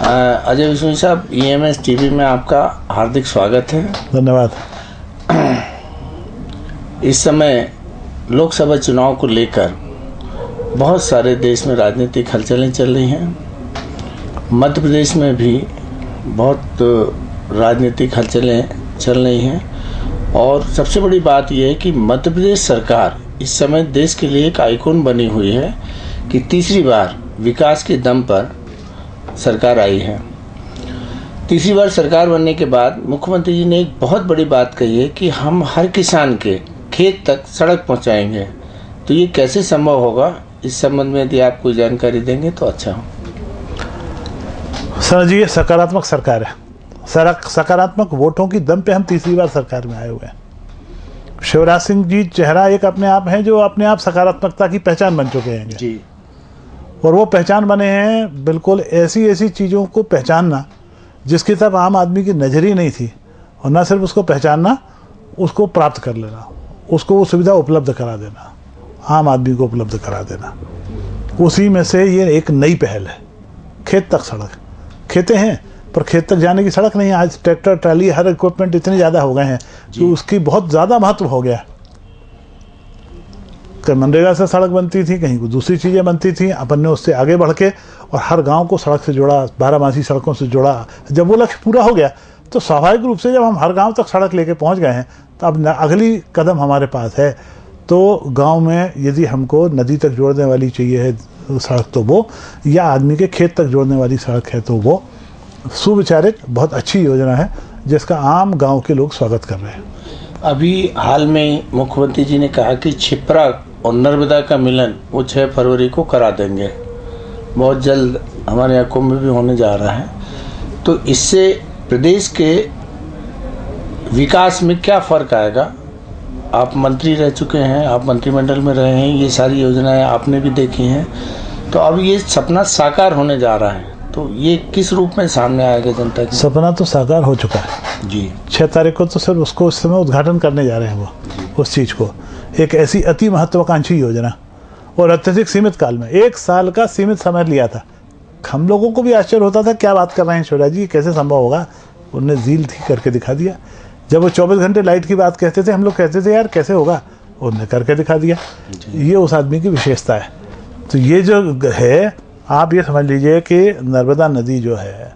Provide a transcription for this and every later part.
अजय विश्वनाथ साहब, EMS TV में आपका हार्दिक स्वागत है। धन्यवाद। इस समय लोकसभा चुनाव को लेकर बहुत सारे देश में राजनीतिक हलचलें चल रही हैं। मध्य प्रदेश में भी बहुत राजनीतिक हलचलें चल रही हैं और सबसे बड़ी बात यह है कि मध्य प्रदेश सरकार इस समय देश के लिए एक आइकॉन बनी हुई है कि तीसरी बार विकास के दम पर सरकार आई है। तीसरी बार सरकार बनने के बाद मुख्यमंत्री जी ने एक बहुत बड़ी बात कही है कि हम हर किसान के खेत तक सड़क पहुंचाएंगे। तो ये कैसे संभव होगा, इस संबंध में यदि आप कोई जानकारी देंगे तो अच्छा हो। सर जी, ये सकारात्मक सरकार है। सकारात्मक वोटों की दम पे हम तीसरी बार सरकार में आए हुए हैं। शिवराज सिंह जी चेहरा एक अपने आप है जो अपने आप सकारात्मकता की पहचान बन चुके हैं जी। और वो पहचान बने हैं बिल्कुल ऐसी ऐसी चीज़ों को पहचानना जिसकी तरफ आम आदमी की नज़र ही नहीं थी, और न सिर्फ उसको पहचानना, उसको प्राप्त कर लेना, उसको वो सुविधा उपलब्ध करा देना, आम आदमी को उपलब्ध करा देना। उसी में से ये एक नई पहल है। खेत तक सड़क, खेतें हैं पर खेत तक जाने की सड़क नहीं है। आज ट्रैक्टर, ट्राली, हर इक्विपमेंट इतने ज़्यादा हो गए हैं कि उसकी बहुत ज़्यादा महत्व हो गया। कहीं मनरेगा से सड़क बनती थी, कहीं कुछ दूसरी चीज़ें बनती थी, अपन ने उससे आगे बढ़ के और हर गांव को सड़क से जोड़ा, 12 सड़कों से जोड़ा। जब वो लक्ष्य पूरा हो गया तो स्वाभाविक रूप से जब हम हर गांव तक सड़क लेके पहुंच गए हैं तो अब अगली कदम हमारे पास है। तो गांव में यदि हमको नदी तक जोड़ने वाली चाहिए है सड़क तो वो, या आदमी के खेत तक जोड़ने वाली सड़क है तो वो सुविचारित बहुत अच्छी योजना है जिसका आम गाँव के लोग स्वागत कर रहे हैं। अभी हाल में मुख्यमंत्री जी ने कहा कि छिपरा और नर्मदा का मिलन वो 6 फरवरी को करा देंगे। बहुत जल्द हमारे यहाँ कुंभ भी होने जा रहा है। तो इससे प्रदेश के विकास में क्या फ़र्क आएगा? आप मंत्री रह चुके हैं, आप मंत्रिमंडल में रहे हैं, ये सारी योजनाएं आपने भी देखी हैं। तो अब ये सपना साकार होने जा रहा है, तो ये किस रूप में सामने आएगा जनता की? सपना तो साकार हो चुका है जी। 6 तारीख को तो सिर्फ उसको इस समय उद्घाटन करने जा रहे हैं वो उस चीज़ को। एक ऐसी अति महत्वाकांक्षी योजना और अत्यधिक सीमित काल में 1 साल का सीमित समय लिया था। हम लोगों को भी आश्चर्य होता था क्या बात कर रहे हैं शिवराज जी, कैसे संभव होगा। उन्होंने झील थी करके दिखा दिया। जब वो 24 घंटे लाइट की बात कहते थे, हम लोग कहते थे यार कैसे होगा, उन्होंने करके दिखा दिया। ये उस आदमी की विशेषता है। तो ये जो है, आप ये समझ लीजिए कि नर्मदा नदी जो है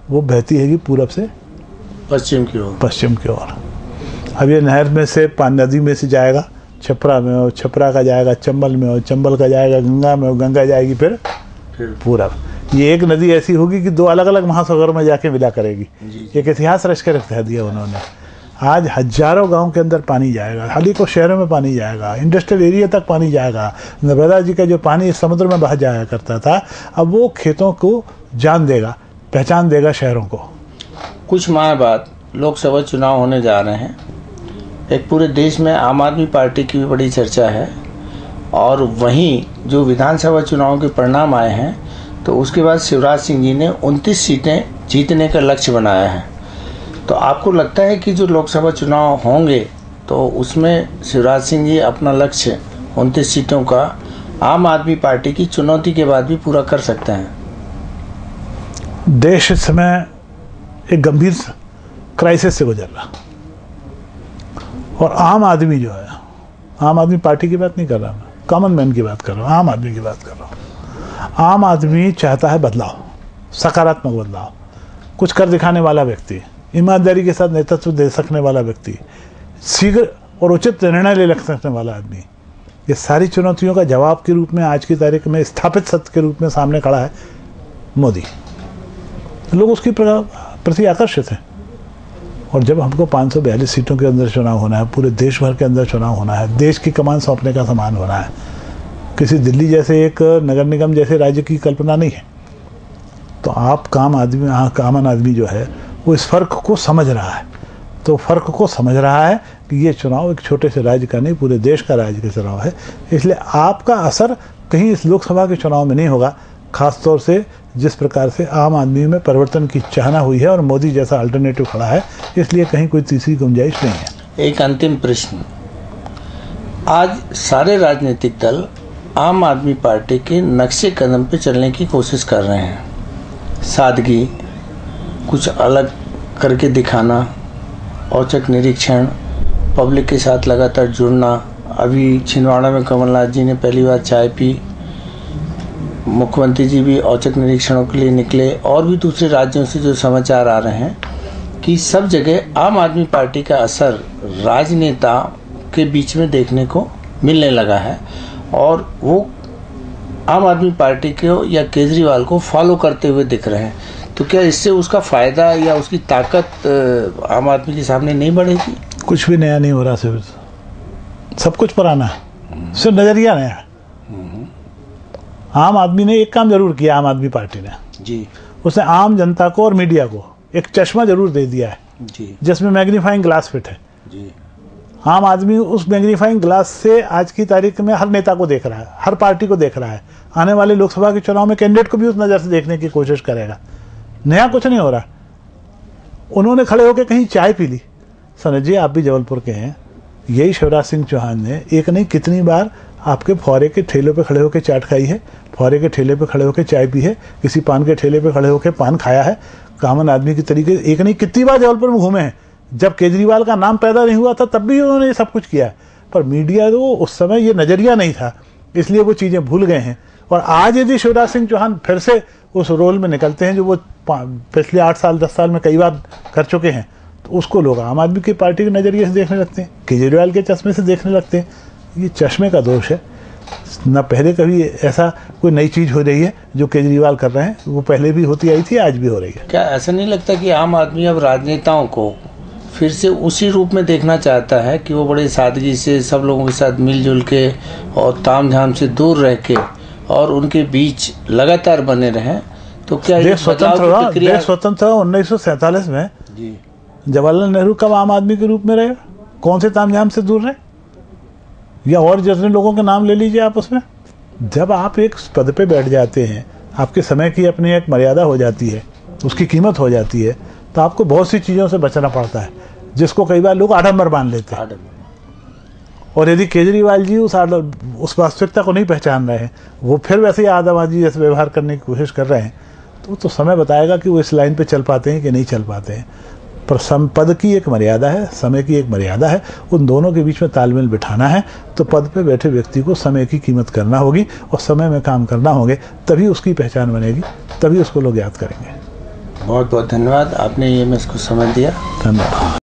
वो बहती है कि पूरब से पश्चिम की ओर। अब ये नहर में से नदी में से जाएगा छपरा में, और छपरा का जाएगा चंबल में, और चंबल का जाएगा गंगा में, और गंगा जाएगी फिर पूरब। ये एक नदी ऐसी होगी कि 2 अलग अलग महासागर में जाके मिला करेगी। एक इतिहास रच के रख दिया उन्होंने। आज हजारों गांव के अंदर पानी जाएगा, हाल ही को शहरों में पानी जाएगा, इंडस्ट्रियल एरिया तक पानी जाएगा। नर्मदा जी का जो पानी समुद्र में बह जाया करता था, अब वो खेतों को जान देगा, पहचान देगा शहरों को। कुछ माह बाद लोकसभा चुनाव होने जा रहे हैं। एक पूरे देश में आम आदमी पार्टी की भी बड़ी चर्चा है, और वहीं जो विधानसभा चुनाव के परिणाम आए हैं तो उसके बाद शिवराज सिंह जी ने 29 सीटें जीतने का लक्ष्य बनाया है। तो आपको लगता है कि जो लोकसभा चुनाव होंगे तो उसमें शिवराज सिंह जी अपना लक्ष्य 29 सीटों का आम आदमी पार्टी की चुनौती के बाद भी पूरा कर सकते हैं? देश इस समय एक गंभीर क्राइसिस से गुजर रहा, और आम आदमी जो है, आम आदमी पार्टी की बात नहीं कर रहा मैं, कॉमन मैन की बात कर रहा हूँ, आम आदमी की बात कर रहा हूँ। आम आदमी चाहता है बदलाव, सकारात्मक बदलाव, कुछ कर दिखाने वाला व्यक्ति, ईमानदारी के साथ नेतृत्व दे सकने वाला व्यक्ति, शीघ्र और उचित निर्णय ले सकने वाला आदमी। ये सारी चुनौतियों का जवाब के रूप में आज की तारीख में स्थापित सत्य के रूप में सामने खड़ा है मोदी। लोग उसकी प्रति आकर्षित हैं। और जब हमको 542 सीटों के अंदर चुनाव होना है, पूरे देश भर के अंदर चुनाव होना है, देश की कमान सौंपने का समान होना है, किसी दिल्ली जैसे एक नगर निगम जैसे राज्य की कल्पना नहीं है। तो आप कामन आदमी जो है वो इस फर्क को समझ रहा है। तो फर्क को समझ रहा है कि ये चुनाव एक छोटे से राज्य का नहीं, पूरे देश का राज्य का चुनाव है। इसलिए आपका असर कहीं इस लोकसभा के चुनाव में नहीं होगा, खासतौर से जिस प्रकार से आम आदमी में परिवर्तन की चाहना हुई है और मोदी जैसा अल्टरनेटिव खड़ा है, इसलिए कहीं कोई तीसरी गुंजाइश नहीं है। एक अंतिम प्रश्न, आज सारे राजनीतिक दल आम आदमी पार्टी के नक्शे कदम पे चलने की कोशिश कर रहे हैं। सादगी, कुछ अलग करके दिखाना, औचक निरीक्षण, पब्लिक के साथ लगातार जुड़ना। अभी छिंदवाड़ा में कमलनाथ जी ने पहली बार चाय पी, मुख्यमंत्री जी भी औचक निरीक्षणों के लिए निकले, और भी दूसरे राज्यों से जो समाचार आ रहे हैं कि सब जगह आम आदमी पार्टी का असर राजनेता के बीच में देखने को मिलने लगा है और वो आम आदमी पार्टी को या केजरीवाल को फॉलो करते हुए दिख रहे हैं। तो क्या इससे उसका फायदा या उसकी ताकत आम आदमी के सामने नहीं बढ़ेगी? कुछ भी नया नहीं हो रहा, सिर्फ सब कुछ पुराना है, सिर्फ नजरिया नया है। आम आदमी ने एक काम जरूर किया, आम आदमी पार्टी ने जी, उसने आम जनता को और मीडिया को एक चश्मा जरूर दे दिया है जी, जिसमें मैग्नीफाइंग ग्लास फिट है जी। आम आदमी उस मैग्नीफाइंग ग्लास से आज की तारीख में हर नेता को देख रहा है, हर पार्टी को देख रहा है। आने वाले लोकसभा के चुनाव में कैंडिडेट को भी उस नज़र से देखने की कोशिश करेगा। नया कुछ नहीं हो रहा। उन्होंने खड़े होकर कहीं चाय पी ली। सनत जी, आप भी जबलपुर के हैं, यही शिवराज सिंह चौहान ने एक नहीं कितनी बार आपके फौरे के ठेले पे खड़े होकर चाट खाई है, फौरे के ठेले पे खड़े होकर चाय पी है, किसी पान के ठेले पे खड़े होकर पान खाया है। कॉमन आदमी की तरीके एक नहीं कितनी बार जबलपुर में घूमे हैं। जब केजरीवाल का नाम पैदा नहीं हुआ था तब भी उन्होंने ये सब कुछ किया है, पर मीडिया को उस समय ये नजरिया नहीं था, इसलिए वो चीजें भूल गए हैं। और आज यदि शिवराज सिंह चौहान फिर से उस रोल में निकलते हैं जो वो पिछले 8 साल 10 साल में कई बार कर चुके हैं, तो उसको लोग आम आदमी की पार्टी के नजरिए से देखने लगते हैं, केजरीवाल के चश्मे से देखने लगते हैं। ये चश्मे का दोष है। न पहले कभी ऐसा कोई नई चीज हो रही है जो केजरीवाल कर रहे हैं, वो पहले भी होती आई थी, आज भी हो रही है। क्या ऐसा नहीं लगता कि आम आदमी अब राजनेताओं को फिर से उसी रूप में देखना चाहता है कि वो बड़े सादगी से सब लोगों के साथ मिलजुल के और तामझाम से दूर रह के और उनके बीच लगातार बने रहें? तो क्या देश स्वतंत्र 1947 में जी जवाहरलाल नेहरू कब आम आदमी के रूप में रहे? कौन से तामझाम से दूर रहे? या और जितने लोगों के नाम ले लीजिए आप उसमें। जब आप एक पद पे बैठ जाते हैं, आपके समय की अपनी एक मर्यादा हो जाती है, उसकी कीमत हो जाती है, तो आपको बहुत सी चीज़ों से बचना पड़ता है जिसको कई बार लोग आडंबर मान लेते हैं। और यदि केजरीवाल जी उस वास्तविकता को नहीं पहचान रहे हैं, वो फिर वैसे ही आदमबाजी जैसे व्यवहार करने की कोशिश कर रहे हैं, तो समय बताएगा कि वो इस लाइन पे चल पाते हैं कि नहीं चल पाते हैं। पर पद की एक मर्यादा है, समय की एक मर्यादा है, उन दोनों के बीच में तालमेल बिठाना है। तो पद पे बैठे व्यक्ति को समय की कीमत करना होगी और समय में काम करना होंगे, तभी उसकी पहचान बनेगी, तभी उसको लोग याद करेंगे। बहुत बहुत धन्यवाद, आपने ये मैं इसको समझ दिया। धन्यवाद।